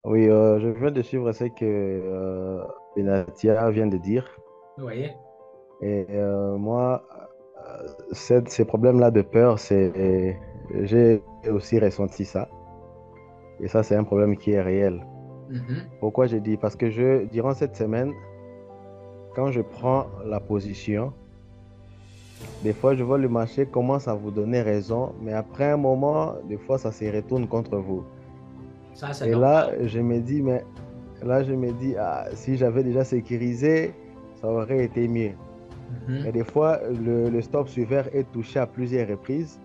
Oui, je viens de suivre ce que Benatia vient de dire. Vous voyez? Et moi, ces problèmes-là de peur, j'ai aussi ressenti ça. Et ça, c'est un problème qui est réel. Mhm. Pourquoi j'ai dit? Parce que durant cette semaine, quand je prends la position, des fois, je vois le marché commence à vous donner raison, mais après un moment, des fois, ça se retourne contre vous. Ça, c'est Et là, normal. je me dis, ah, si j'avais déjà sécurisé, ça aurait été mieux. Mais Mhm. des fois, le stop suiveur est touché à plusieurs reprises.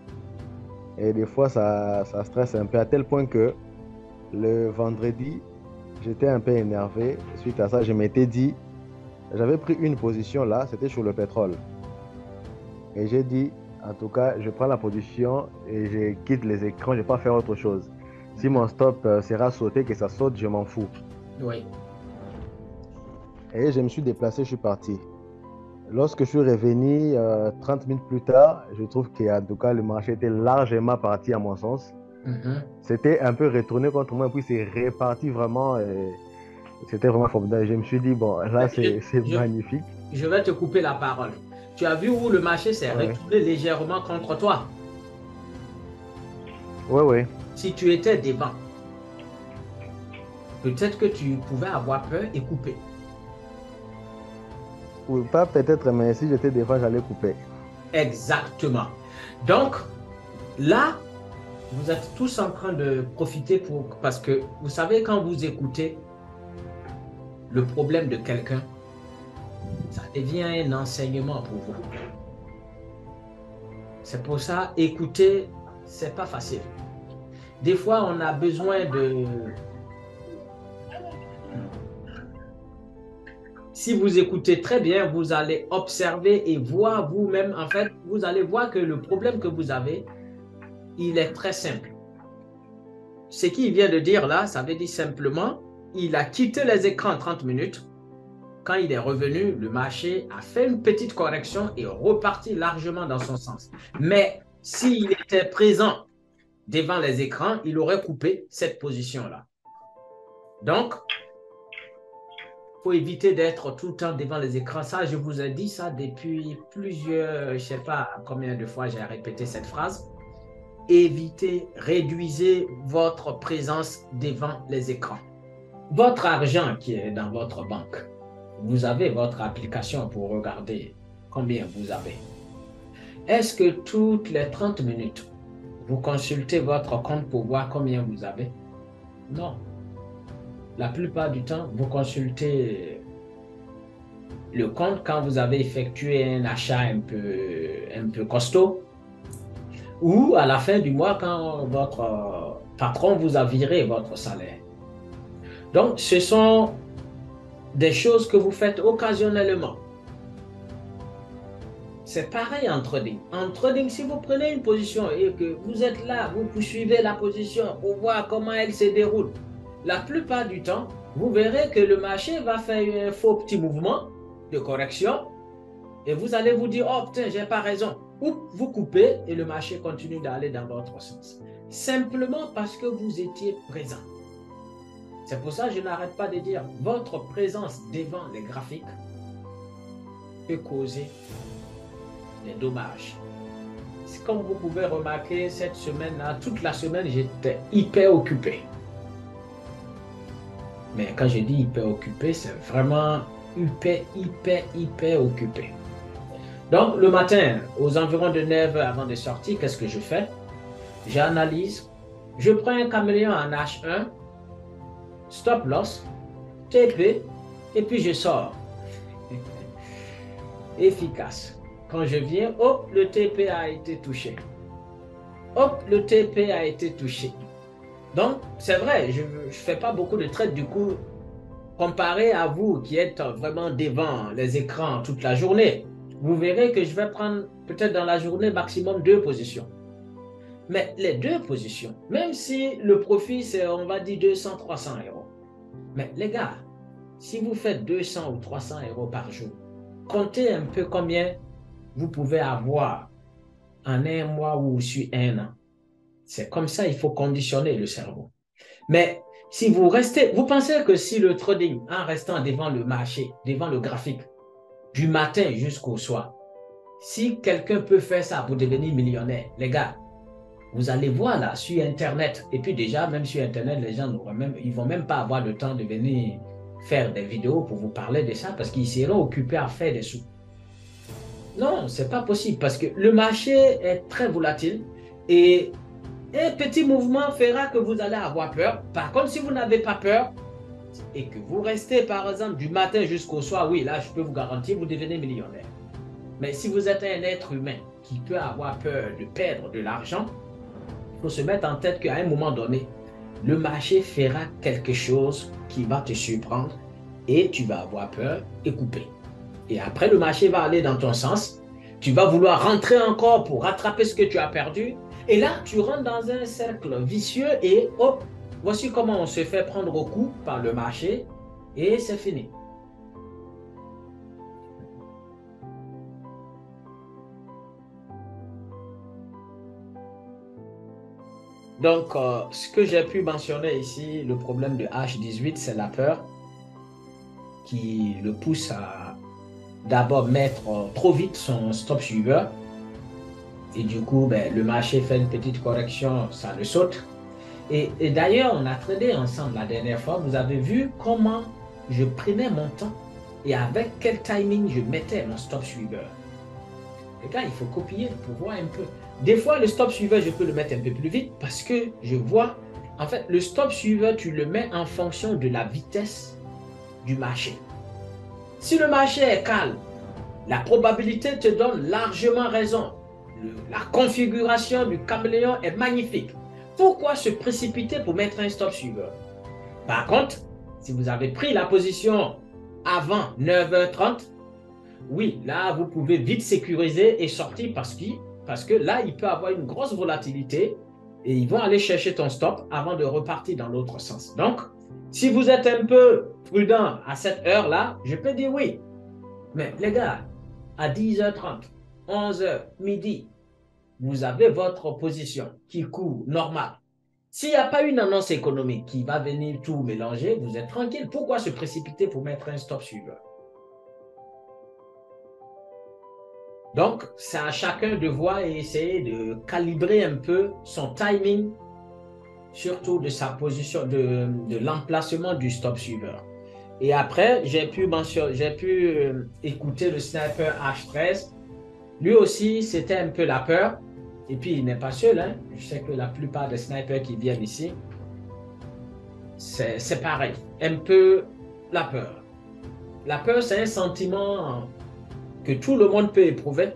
Et des fois, ça stresse un peu, à tel point que le vendredi, j'étais un peu énervé. Suite à ça, je m'étais dit, j'avais pris une position là, c'était sur le pétrole. Et j'ai dit, en tout cas, je prends la position et je quitte les écrans, je ne vais pas faire autre chose. Si Mhm. mon stop sera sauté, que ça saute, je m'en fous. Oui. Et je me suis déplacé, je suis parti. Lorsque je suis revenu 30 minutes plus tard, je trouve qu'en tout cas, le marché était largement parti à mon sens. Mhm. C'était un peu retourné contre moi, et puis c'est reparti vraiment. C'était vraiment formidable. Je me suis dit, bon, là, Mais c'est je, magnifique. je vais te couper la parole. Tu as vu où le marché s'est Ouais, retourné légèrement contre toi? ouais, ouais. Si tu étais devant, peut-être que tu pouvais avoir peur et couper. Oui, pas peut-être, mais si j'étais devant, j'allais couper. Exactement. Donc, là, vous êtes tous en train de profiter parce que vous savez, quand vous écoutez le problème de quelqu'un, ça devient un enseignement pour vous. C'est pour ça, écouter, c'est pas facile. Des fois, on a besoin de... Si vous écoutez très bien, vous allez observer et voir vous-même. En fait, vous allez voir que le problème que vous avez, il est très simple. Ce qu'il vient de dire là, ça veut dire simplement, il a quitté les écrans 30 minutes. Quand il est revenu, le marché a fait une petite correction et reparti largement dans son sens. Mais s'il était présent devant les écrans, il aurait coupé cette position-là. Donc, il faut éviter d'être tout le temps devant les écrans. Ça, je vous ai dit ça depuis plusieurs, je ne sais pas combien de fois j'ai répété cette phrase. Évitez, réduisez votre présence devant les écrans. Votre argent qui est dans votre banque, vous avez votre application pour regarder combien vous avez. Est-ce que toutes les 30 minutes, vous consultez votre compte pour voir combien vous avez? Non. La plupart du temps, vous consultez le compte quand vous avez effectué un achat un peu costaud ou à la fin du mois quand votre patron vous a viré votre salaire. Donc, ce sont des choses que vous faites occasionnellement. C'est pareil en trading. En trading, si vous prenez une position et que vous êtes là, vous poursuivez la position pour voir comment elle se déroule, la plupart du temps, vous verrez que le marché va faire un faux petit mouvement de correction et vous allez vous dire, oh putain, j'ai pas raison. Ou vous coupez et le marché continue d'aller dans votre sens. Simplement parce que vous étiez présent. C'est pour ça que je n'arrête pas de dire, votre présence devant les graphiques peut causer des dommages. Comme vous pouvez remarquer, cette semaine-là, toute la semaine, j'étais hyper occupé. Mais quand je dis hyper occupé, c'est vraiment hyper occupé. Donc, le matin, aux environs de 9 heures avant de sortir, qu'est-ce que je fais? J'analyse, je prends un caméléon en H1, stop loss, TP, et puis je sors. Efficace. Quand je viens, hop, le TP a été touché. Hop, le TP a été touché. Donc, c'est vrai, je ne fais pas beaucoup de trades. Du coup, comparé à vous qui êtes vraiment devant les écrans toute la journée, vous verrez que je vais prendre peut-être dans la journée maximum deux positions. Mais les deux positions, même si le profit, c'est, on va dire, 200, 300 euros. Mais les gars, si vous faites 200 ou 300 euros par jour, comptez un peu combien vous pouvez avoir en un mois ou sur un an. C'est comme ça, il faut conditionner le cerveau. Mais Si vous restez, vous pensez que si le trading, en restant devant le marché, devant le graphique, du matin jusqu'au soir, si quelqu'un peut faire ça pour devenir millionnaire, les gars, vous allez voir là sur Internet, et puis déjà, même sur Internet, les gens ils vont même pas avoir le temps de venir faire des vidéos pour vous parler de ça parce qu'ils seront occupés à faire des sous. Non, c'est pas possible parce que le marché est très volatile et un petit mouvement fera que vous allez avoir peur. Par contre, si vous n'avez pas peur et que vous restez, par exemple, du matin jusqu'au soir, oui, là, je peux vous garantir, vous devenez millionnaire. Mais si vous êtes un être humain qui peut avoir peur de perdre de l'argent, il faut se mettre en tête qu'à un moment donné, le marché fera quelque chose qui va te surprendre et tu vas avoir peur et couper. Et après, le marché va aller dans ton sens. Tu vas vouloir rentrer encore pour rattraper ce que tu as perdu. Et là, tu rentres dans un cercle vicieux et hop, voici comment on se fait prendre au cou par le marché et c'est fini. Donc, ce que j'ai pu mentionner ici, le problème de H18, c'est la peur qui le pousse à d'abord mettre trop vite son stop suiveur. Et du coup, ben, le marché fait une petite correction, ça le saute. Et d'ailleurs, on a tradé ensemble la dernière fois. Vous avez vu comment je prenais mon temps et avec quel timing je mettais mon stop suiveur. Les gars, il faut copier pour voir un peu. Des fois, le stop suiveur, je peux le mettre un peu plus vite parce que je vois, en fait, le stop suiveur, tu le mets en fonction de la vitesse du marché. Si le marché est calme, la probabilité te donne largement raison. La configuration du caméléon est magnifique. Pourquoi se précipiter pour mettre un stop suiveur? Par contre, si vous avez pris la position avant 9h30, oui, là, vous pouvez vite sécuriser et sortir parce que là, il peut avoir une grosse volatilité et ils vont aller chercher ton stop avant de repartir dans l'autre sens. Donc, si vous êtes un peu prudent à cette heure-là, je peux dire oui. Mais les gars, à 10h30, 11h, midi, vous avez votre position qui court normal. S'il n'y a pas une annonce économique qui va venir tout mélanger, vous êtes tranquille. Pourquoi se précipiter pour mettre un stop suiveur? Donc, c'est à chacun de voir et essayer de calibrer un peu son timing, surtout de sa position, de l'emplacement du stop suiveur. Et après, j'ai pu écouter le sniper H13. Lui aussi, c'était un peu la peur. Et puis, il n'est pas seul. Hein. Je sais que la plupart des snipers qui viennent ici, c'est pareil. Un peu la peur. La peur, c'est un sentiment que tout le monde peut éprouver.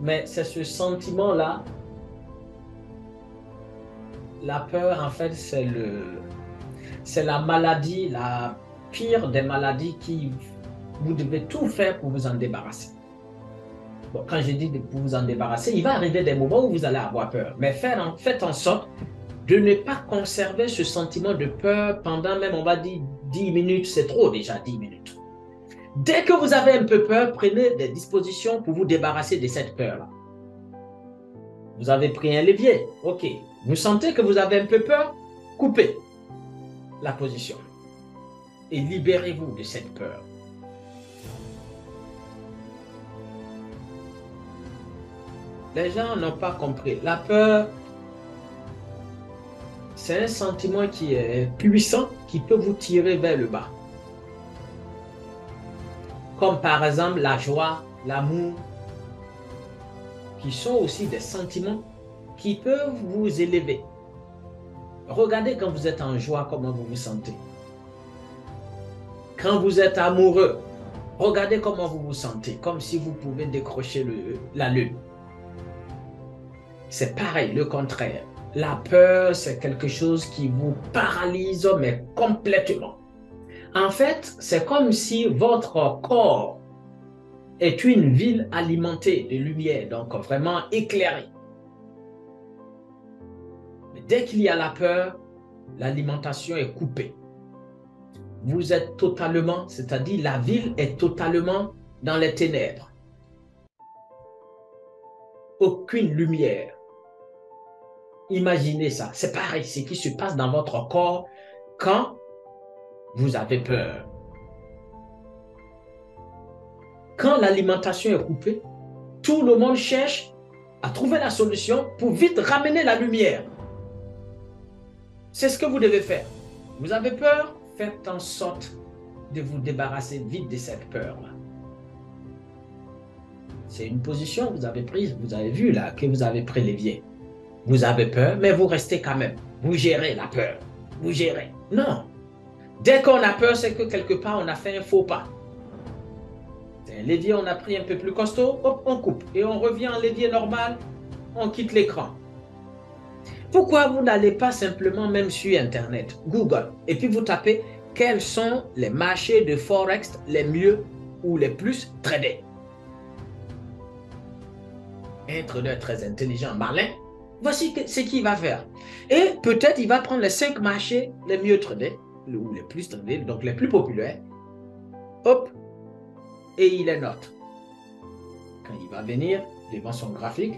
Mais c'est ce sentiment-là. La peur, en fait, c'est la maladie, la pire des maladies qui vous devez tout faire pour vous en débarrasser. Bon, quand je dis pour vous en débarrasser, il va arriver des moments où vous allez avoir peur. Mais faites en sorte de ne pas conserver ce sentiment de peur pendant même, on va dire, 10 minutes. C'est trop déjà, 10 minutes. Dès que vous avez un peu peur, prenez des dispositions pour vous débarrasser de cette peur-là. Vous avez pris un levier. OK. Vous sentez que vous avez un peu peur? Coupez la position. Et libérez-vous de cette peur. Les gens n'ont pas compris. La peur, c'est un sentiment qui est puissant, qui peut vous tirer vers le bas. Comme par exemple la joie, l'amour, qui sont aussi des sentiments qui peuvent vous élever. Regardez quand vous êtes en joie, comment vous vous sentez. Quand vous êtes amoureux, regardez comment vous vous sentez, comme si vous pouvez décrocher la lune. C'est pareil, le contraire. La peur, c'est quelque chose qui vous paralyse, mais complètement. En fait, c'est comme si votre corps est une ville alimentée de lumière, donc vraiment éclairée. Mais dès qu'il y a la peur, l'alimentation est coupée. Vous êtes totalement, c'est-à-dire la ville est totalement dans les ténèbres. Aucune lumière. Imaginez ça. C'est pareil, ce qui se passe dans votre corps quand vous avez peur. Quand l'alimentation est coupée, tout le monde cherche à trouver la solution pour vite ramener la lumière. C'est ce que vous devez faire. Vous avez peur? Faites en sorte de vous débarrasser vite de cette peur-là. C'est une position que vous avez prise, vous avez vu là, que vous avez prélevé. Vous avez peur, mais vous restez quand même. Vous gérez la peur. Vous gérez. Non. Dès qu'on a peur, c'est que quelque part, on a fait un faux pas. C'est un levier, on a pris un peu plus costaud, hop, on coupe. Et on revient en levier normal, on quitte l'écran. Pourquoi vous n'allez pas simplement même sur Internet, Google, et puis vous tapez quels sont les marchés de Forex les mieux ou les plus tradés? Un trader très intelligent, malin, voici ce qu'il va faire. Et peut-être il va prendre les 5 marchés les mieux tradés, ou les plus tradés, donc les plus populaires, hop, et il les note. Quand il va venir devant son graphique,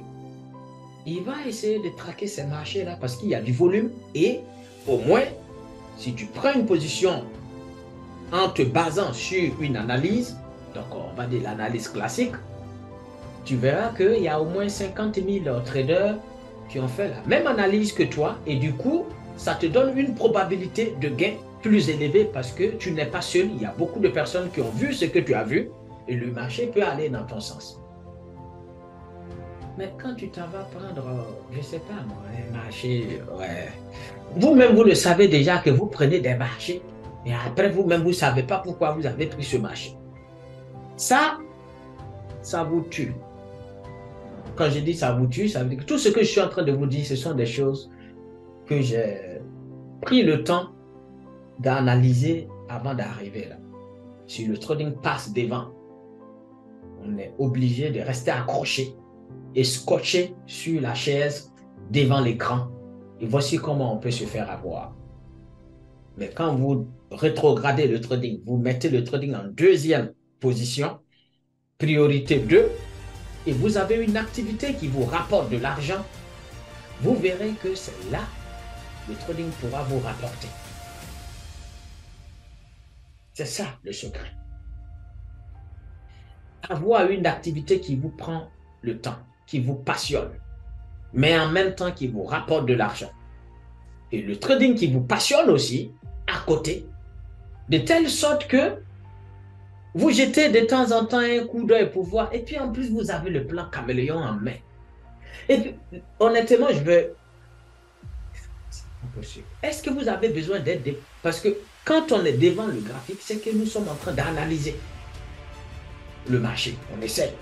il va essayer de traquer ces marchés-là parce qu'il y a du volume et au moins, si tu prends une position en te basant sur une analyse, donc on va dire l'analyse classique, tu verras qu'il y a au moins 50 000 traders qui ont fait la même analyse que toi et du coup, ça te donne une probabilité de gain plus élevée parce que tu n'es pas seul, il y a beaucoup de personnes qui ont vu ce que tu as vu et le marché peut aller dans ton sens. Mais quand tu t'en vas prendre, je ne sais pas moi, un marché, ouais. Vous-même, vous le savez déjà que vous prenez des marchés. Et après, vous-même, vous ne savez pas pourquoi vous avez pris ce marché. Ça vous tue. Quand je dis ça vous tue, ça veut dire que tout ce que je suis en train de vous dire, ce sont des choses que j'ai pris le temps d'analyser avant d'arriver là. Si le trading passe devant, on est obligé de rester accroché et scotché sur la chaise devant l'écran. Et voici comment on peut se faire avoir. Mais quand vous rétrogradez le trading, vous mettez le trading en deuxième position, priorité 2, et vous avez une activité qui vous rapporte de l'argent, vous verrez que c'est là que le trading pourra vous rapporter. C'est ça le secret. Avoir une activité qui vous prend le temps, qui vous passionne, mais en même temps qui vous rapporte de l'argent. Et le trading qui vous passionne aussi, à côté, de telle sorte que vous jetez de temps en temps un coup d'œil pour voir, et puis en plus vous avez le plan caméléon en main. Et puis, honnêtement, est-ce que vous avez besoin d'aide? Parce que quand on est devant le graphique, c'est que nous sommes en train d'analyser le marché. On essaie.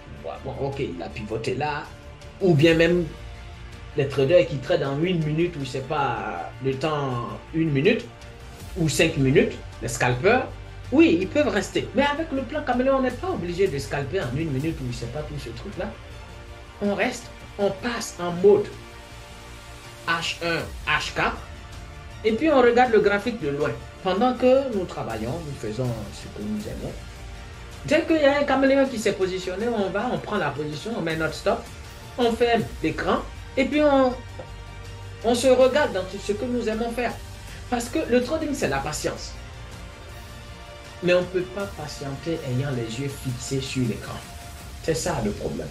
Bon, ok, il a pivoté là. Ou bien même les traders qui tradent en 1 minute, ou je ne sais pas, le temps 1 minute, ou 5 minutes, les scalpeurs, oui, ils peuvent rester. Mais avec le plan caméléon, on n'est pas obligé de scalper en 1 minute, ou je ne sais pas, tout ce truc-là. On reste, on passe en mode H1, H4, et puis on regarde le graphique de loin. Pendant que nous travaillons, nous faisons ce que nous aimons. Dès qu'il y a un caméléon qui s'est positionné, on prend la position, on met notre stop, on ferme l'écran, et puis on se regarde dans tout ce que nous aimons faire. Parce que le trading, c'est la patience. Mais on ne peut pas patienter ayant les yeux fixés sur l'écran. C'est ça le problème.